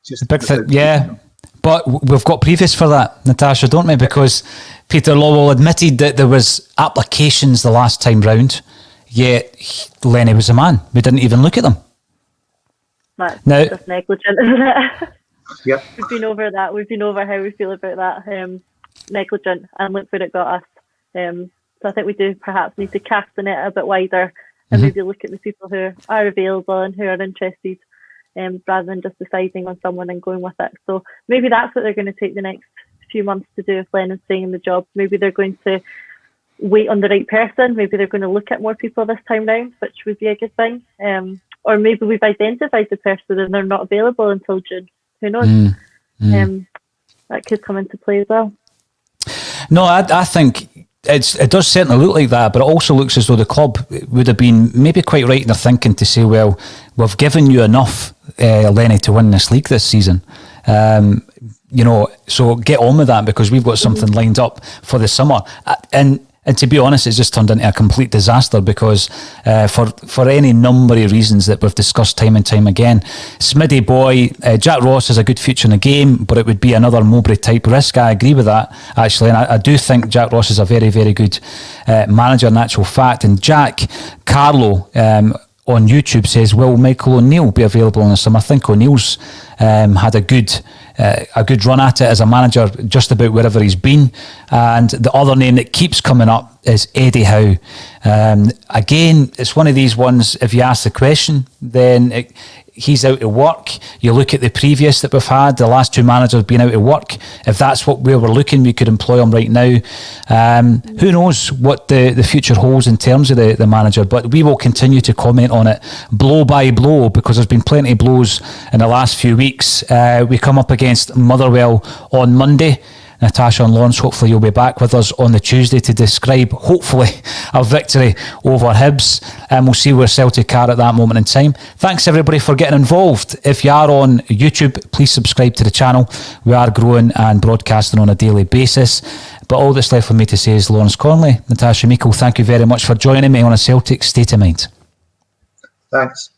The big thing, yeah. But we've got previous for that, Natasha, don't we? Because Peter Lawwell admitted that there was applications the last time round, yet Lenny was the man. We didn't even look at them. That's just negligent, isn't it? Yeah. We've been over that. We've been over how we feel about that. Negligent, and look where it got us. So I think we do perhaps need to cast the net a bit wider and maybe look at the people who are available and who are interested, rather than just deciding on someone and going with it. So maybe that's what they're going to take the next few months to do if Lennon's staying in the job. Maybe they're going to wait on the right person. Maybe they're going to look at more people this time round, which would be a good thing. Or maybe we've identified the person and they're not available until June. Who knows? That could come into play as well. No, I think it does certainly look like that, but it also looks as though the club would have been maybe quite right in their thinking to say, well, we've given you enough, Lenny, to win this league this season. So get on with that, because we've got something lined up for the summer. And to be honest, it's just turned into a complete disaster because for any number of reasons that we've discussed time and time again, Smiddy boy, Jack Ross has a good future in the game, but it would be another Mowbray type risk. I agree with that, actually. And I do think Jack Ross is a very, very good manager in actual fact. And Jack Carlo on YouTube says, will Michael O'Neill be available in the summer? I think O'Neill's had a good run at it as a manager just about wherever he's been. And the other name that keeps coming up is Eddie Howe. Again, it's one of these ones, if you ask the question, then he's out of work. You look at the previous that we've had, the last two managers being out of work. If that's where we're looking, we could employ him right now. Who knows what the future holds in terms of the manager, but we will continue to comment on it blow by blow, because there's been plenty of blows in the last few weeks. We come up against Motherwell on Monday. Natasha and Lawrence, hopefully you'll be back with us on the Tuesday to describe, hopefully, a victory over Hibs, and we'll see where Celtic are at that moment in time. Thanks everybody for getting involved. If you are on YouTube, please subscribe to the channel. We are growing and broadcasting on a daily basis. But all that's left for me to say is Lawrence Conley, Natasha Meikle, thank you very much for joining me on A Celtic State of Mind. Thanks.